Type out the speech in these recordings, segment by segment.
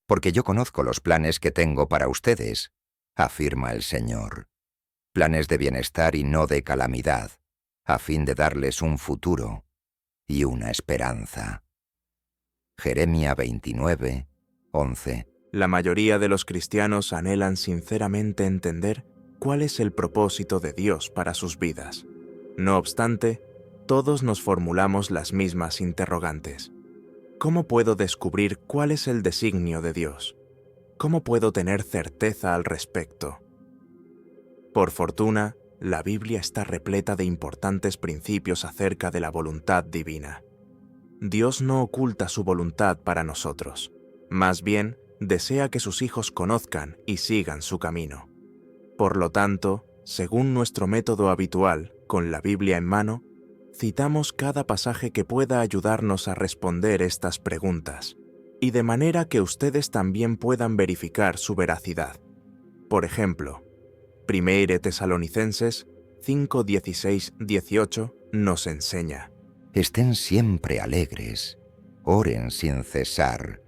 porque yo conozco los planes que tengo para ustedes, afirma el Señor. Planes de bienestar y no de calamidad, a fin de darles un futuro y una esperanza. Jeremías 29, 11. La mayoría de los cristianos anhelan sinceramente entender cuál es el propósito de Dios para sus vidas. No obstante, todos nos formulamos las mismas interrogantes. ¿Cómo puedo descubrir cuál es el designio de Dios? ¿Cómo puedo tener certeza al respecto? Por fortuna, la Biblia está repleta de importantes principios acerca de la voluntad divina. Dios no oculta su voluntad para nosotros. Más bien, desea que sus hijos conozcan y sigan su camino. Por lo tanto, según nuestro método habitual, con la Biblia en mano, citamos cada pasaje que pueda ayudarnos a responder estas preguntas, y de manera que ustedes también puedan verificar su veracidad. Por ejemplo, 1 Tesalonicenses 5, 16, 18 nos enseña: Estén siempre alegres, oren sin cesar,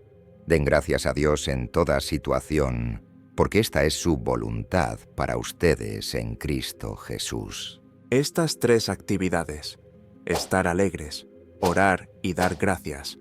den gracias a Dios en toda situación, porque esta es su voluntad para ustedes en Cristo Jesús. Estas tres actividades, estar alegres, orar y dar gracias,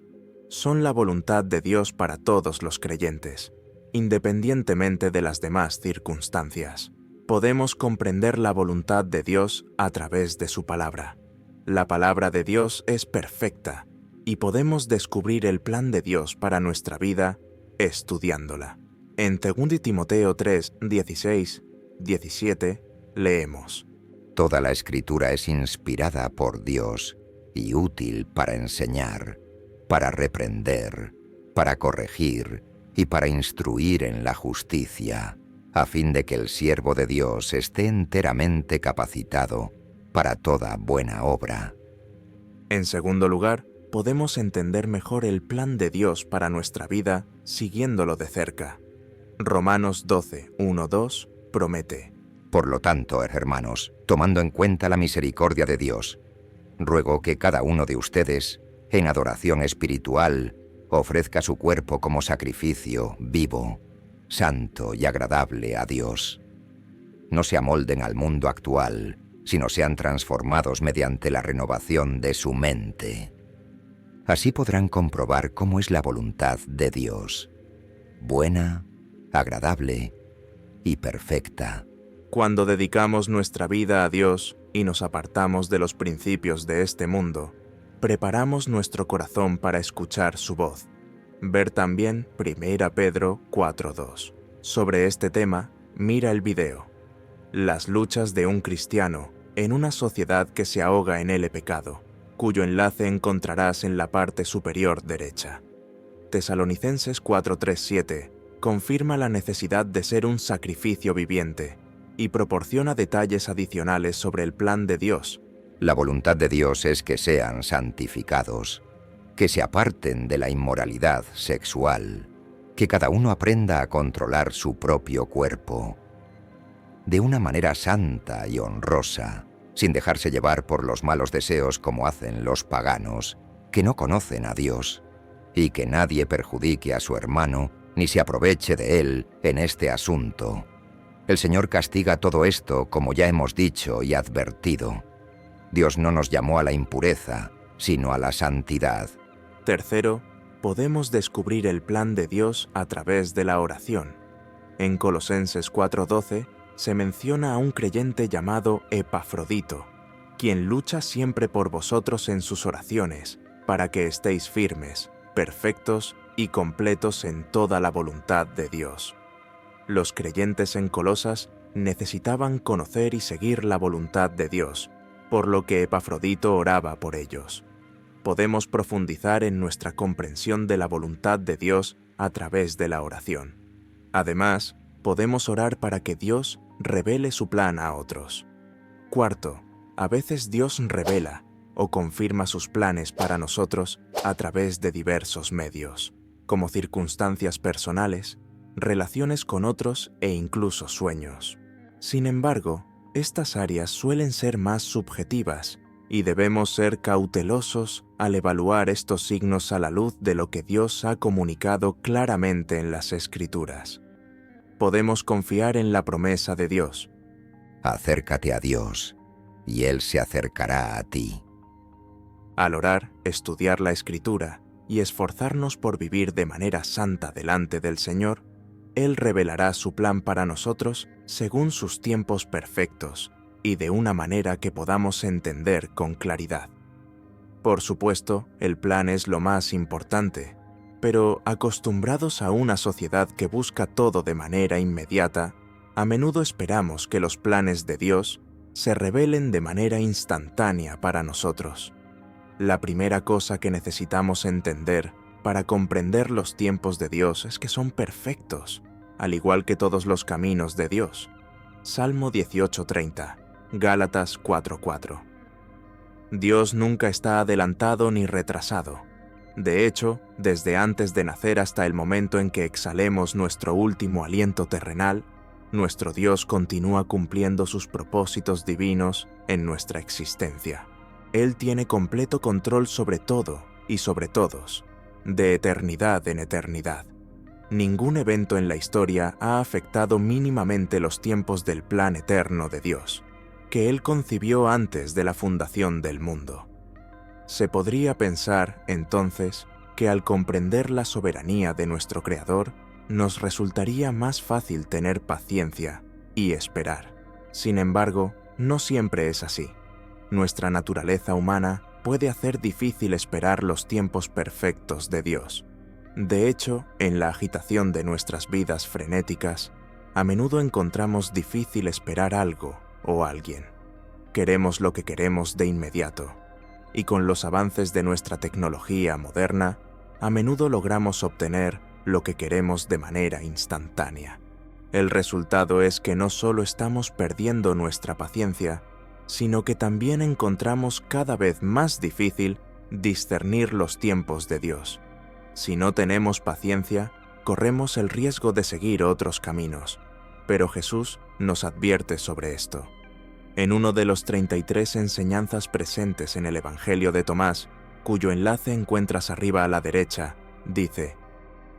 son la voluntad de Dios para todos los creyentes, independientemente de las demás circunstancias. Podemos comprender la voluntad de Dios a través de su palabra. La palabra de Dios es perfecta y podemos descubrir el plan de Dios para nuestra vida estudiándola. En 2 Timoteo 3, 16, 17 leemos: Toda la Escritura es inspirada por Dios y útil para enseñar, para reprender, para corregir y para instruir en la justicia, a fin de que el siervo de Dios esté enteramente capacitado para toda buena obra. En segundo lugar, podemos entender mejor el plan de Dios para nuestra vida siguiéndolo de cerca. Romanos 12, 1, 2 promete: Por lo tanto, hermanos, tomando en cuenta la misericordia de Dios, ruego que cada uno de ustedes, en adoración espiritual, ofrezca su cuerpo como sacrificio vivo, santo y agradable a Dios. No se amolden al mundo actual, sino sean transformados mediante la renovación de su mente. Así podrán comprobar cómo es la voluntad de Dios, buena, agradable y perfecta. Cuando dedicamos nuestra vida a Dios y nos apartamos de los principios de este mundo, preparamos nuestro corazón para escuchar su voz. Ver también 1 Pedro 4:2. Sobre este tema, mira el video. Las luchas de un cristiano en una sociedad que se ahoga en el pecado, cuyo enlace encontrarás en la parte superior derecha. Tesalonicenses 4:3-7 confirma la necesidad de ser un sacrificio viviente y proporciona detalles adicionales sobre el plan de Dios. La voluntad de Dios es que sean santificados, que se aparten de la inmoralidad sexual, que cada uno aprenda a controlar su propio cuerpo, de una manera santa y honrosa, sin dejarse llevar por los malos deseos como hacen los paganos, que no conocen a Dios, y que nadie perjudique a su hermano ni se aproveche de él en este asunto. El Señor castiga todo esto, como ya hemos dicho y advertido. Dios no nos llamó a la impureza, sino a la santidad. Tercero, podemos descubrir el plan de Dios a través de la oración. En Colosenses 4:12 se menciona a un creyente llamado Epafrodito, quien lucha siempre por vosotros en sus oraciones, para que estéis firmes, perfectos y completos en toda la voluntad de Dios. Los creyentes en Colosas necesitaban conocer y seguir la voluntad de Dios, por lo que Epafrodito oraba por ellos. Podemos profundizar en nuestra comprensión de la voluntad de Dios a través de la oración. Además, podemos orar para que Dios revele su plan a otros. Cuarto, a veces Dios revela o confirma sus planes para nosotros a través de diversos medios, como circunstancias personales, relaciones con otros e incluso sueños. Sin embargo, estas áreas suelen ser más subjetivas y debemos ser cautelosos al evaluar estos signos a la luz de lo que Dios ha comunicado claramente en las Escrituras. Podemos confiar en la promesa de Dios. Acércate a Dios, y Él se acercará a ti. Al orar, estudiar la Escritura y esforzarnos por vivir de manera santa delante del Señor, Él revelará su plan para nosotros según sus tiempos perfectos y de una manera que podamos entender con claridad. Por supuesto, el plan es lo más importante, pero acostumbrados a una sociedad que busca todo de manera inmediata, a menudo esperamos que los planes de Dios se revelen de manera instantánea para nosotros. La primera cosa que necesitamos entender para comprender los tiempos de Dios es que son perfectos, al igual que todos los caminos de Dios. Salmo 18:30, Gálatas 4:4. Dios nunca está adelantado ni retrasado. De hecho, desde antes de nacer hasta el momento en que exhalemos nuestro último aliento terrenal, nuestro Dios continúa cumpliendo sus propósitos divinos en nuestra existencia. Él tiene completo control sobre todo y sobre todos, de eternidad en eternidad. Ningún evento en la historia ha afectado mínimamente los tiempos del plan eterno de Dios, que Él concibió antes de la fundación del mundo. Se podría pensar, entonces, que al comprender la soberanía de nuestro Creador, nos resultaría más fácil tener paciencia y esperar. Sin embargo, no siempre es así. Nuestra naturaleza humana puede hacer difícil esperar los tiempos perfectos de Dios. De hecho, en la agitación de nuestras vidas frenéticas, a menudo encontramos difícil esperar algo o alguien. Queremos lo que queremos de inmediato, y con los avances de nuestra tecnología moderna, a menudo logramos obtener lo que queremos de manera instantánea. El resultado es que no solo estamos perdiendo nuestra paciencia, sino que también encontramos cada vez más difícil discernir los tiempos de Dios. Si no tenemos paciencia, corremos el riesgo de seguir otros caminos, pero Jesús nos advierte sobre esto. En uno de los 33 enseñanzas presentes en el Evangelio de Tomás, cuyo enlace encuentras arriba a la derecha, dice: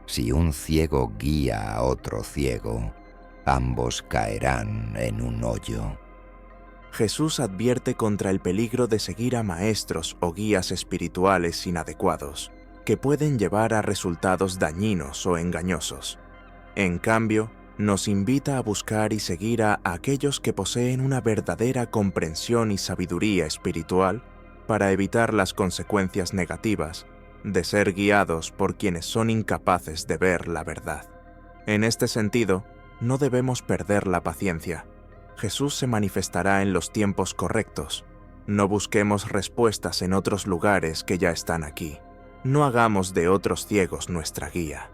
Si un ciego guía a otro ciego, ambos caerán en un hoyo. Jesús advierte contra el peligro de seguir a maestros o guías espirituales inadecuados, que pueden llevar a resultados dañinos o engañosos. En cambio, nos invita a buscar y seguir a aquellos que poseen una verdadera comprensión y sabiduría espiritual para evitar las consecuencias negativas de ser guiados por quienes son incapaces de ver la verdad. En este sentido, no debemos perder la paciencia. Jesús se manifestará en los tiempos correctos. No busquemos respuestas en otros lugares que ya están aquí. No hagamos de otros ciegos nuestra guía.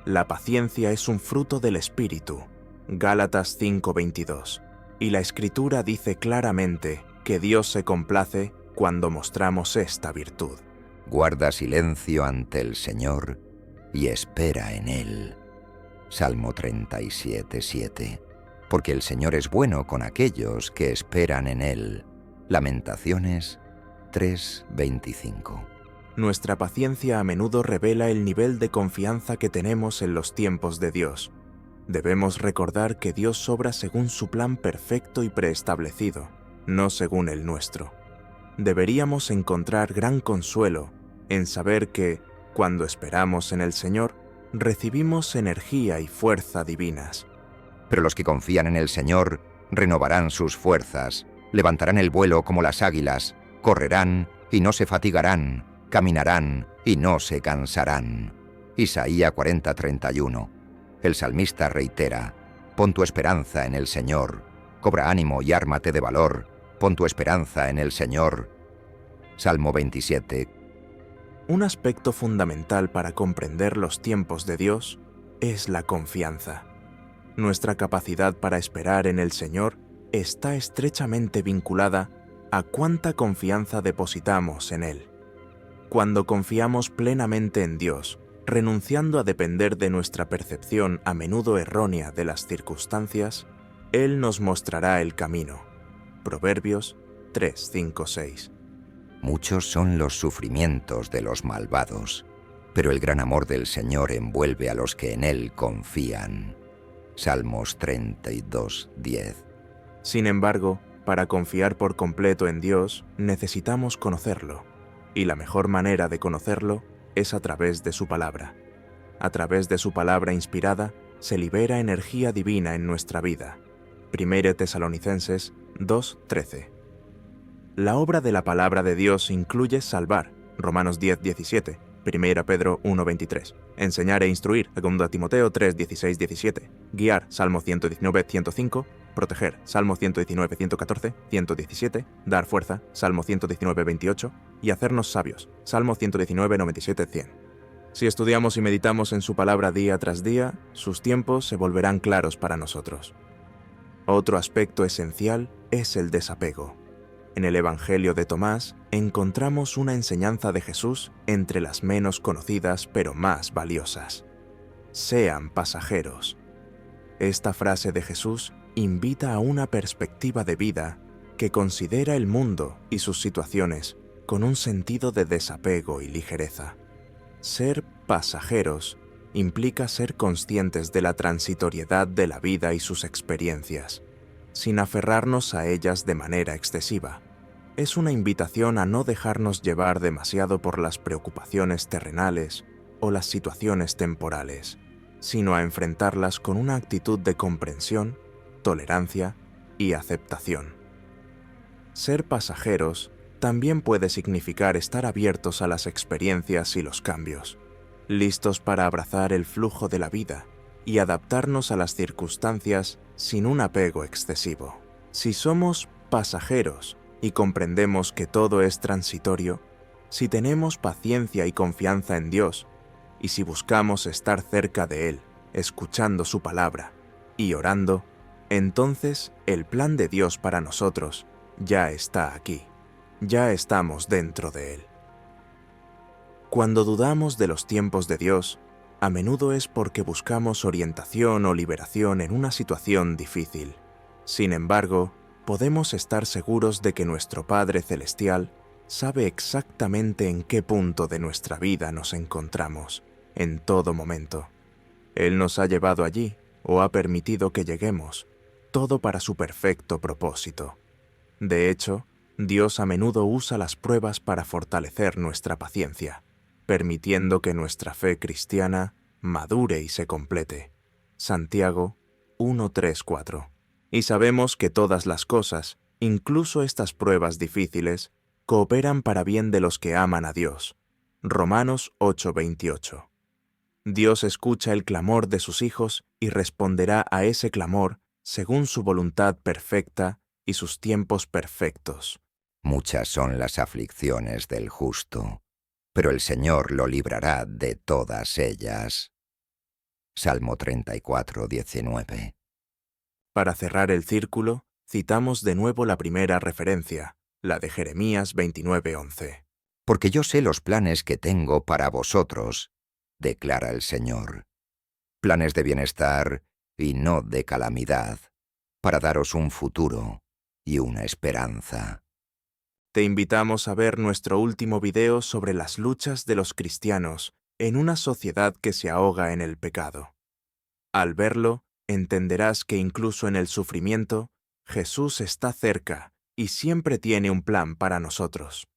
La paciencia es un fruto del Espíritu, Gálatas 5:22, y la Escritura dice claramente que Dios se complace cuando mostramos esta virtud. Guarda silencio ante el Señor y espera en Él. Salmo 37:7. Porque el Señor es bueno con aquellos que esperan en Él. Lamentaciones 3:25. Nuestra paciencia a menudo revela el nivel de confianza que tenemos en los tiempos de Dios. Debemos recordar que Dios obra según su plan perfecto y preestablecido, no según el nuestro. Deberíamos encontrar gran consuelo en saber que, cuando esperamos en el Señor, recibimos energía y fuerza divinas. Pero los que confían en el Señor renovarán sus fuerzas, levantarán el vuelo como las águilas, correrán y no se fatigarán, caminarán y no se cansarán. Isaías 40:31. El salmista reitera: pon tu esperanza en el Señor, cobra ánimo y ármate de valor, pon tu esperanza en el Señor. Salmo 27. Un aspecto fundamental para comprender los tiempos de Dios es la confianza. Nuestra capacidad para esperar en el Señor está estrechamente vinculada a cuánta confianza depositamos en Él. Cuando confiamos plenamente en Dios, renunciando a depender de nuestra percepción a menudo errónea de las circunstancias, Él nos mostrará el camino. Proverbios 3:5-6. Muchos son los sufrimientos de los malvados, pero el gran amor del Señor envuelve a los que en Él confían. Salmos 32, 10. Sin embargo, para confiar por completo en Dios, necesitamos conocerlo, y la mejor manera de conocerlo es a través de su palabra. A través de su palabra inspirada, se libera energía divina en nuestra vida. 1 Tesalonicenses 2:13. La obra de la palabra de Dios incluye salvar, Romanos 10:17, 1 Pedro 1:23, enseñar e instruir, 2 Timoteo 3:16, 17, guiar, Salmo 119, 105, proteger, Salmo 119, 114, 117, dar fuerza, Salmo 119, 28, y hacernos sabios, Salmo 119, 97, 100. Si estudiamos y meditamos en su palabra día tras día, sus tiempos se volverán claros para nosotros. Otro aspecto esencial es el desapego. En el Evangelio de Tomás encontramos una enseñanza de Jesús entre las menos conocidas pero más valiosas. Sean pasajeros. Esta frase de Jesús invita a una perspectiva de vida que considera el mundo y sus situaciones con un sentido de desapego y ligereza. Ser pasajeros implica ser conscientes de la transitoriedad de la vida y sus experiencias, sin aferrarnos a ellas de manera excesiva. Es una invitación a no dejarnos llevar demasiado por las preocupaciones terrenales o las situaciones temporales, sino a enfrentarlas con una actitud de comprensión, tolerancia y aceptación. Ser pasajeros también puede significar estar abiertos a las experiencias y los cambios, listos para abrazar el flujo de la vida y adaptarnos a las circunstancias sin un apego excesivo. Si somos pasajeros y comprendemos que todo es transitorio, si tenemos paciencia y confianza en Dios, y si buscamos estar cerca de Él, escuchando su palabra y orando, entonces el plan de Dios para nosotros ya está aquí. Ya estamos dentro de Él. Cuando dudamos de los tiempos de Dios, a menudo es porque buscamos orientación o liberación en una situación difícil. Sin embargo, podemos estar seguros de que nuestro Padre Celestial sabe exactamente en qué punto de nuestra vida nos encontramos, en todo momento. Él nos ha llevado allí, o ha permitido que lleguemos, todo para su perfecto propósito. De hecho, Dios a menudo usa las pruebas para fortalecer nuestra paciencia, permitiendo que nuestra fe cristiana madure y se complete. Santiago 1:3-4. Y sabemos que todas las cosas, incluso estas pruebas difíciles, cooperan para bien de los que aman a Dios. Romanos 8:28. Dios escucha el clamor de sus hijos y responderá a ese clamor según su voluntad perfecta y sus tiempos perfectos. Muchas son las aflicciones del justo, pero el Señor lo librará de todas ellas. Salmo 34, 19. Para cerrar el círculo, citamos de nuevo la primera referencia, la de Jeremías 29:11. Porque yo sé los planes que tengo para vosotros, declara el Señor. Planes de bienestar y no de calamidad, para daros un futuro y una esperanza. Te invitamos a ver nuestro último video sobre las luchas de los cristianos en una sociedad que se ahoga en el pecado. Al verlo, entenderás que incluso en el sufrimiento, Jesús está cerca y siempre tiene un plan para nosotros.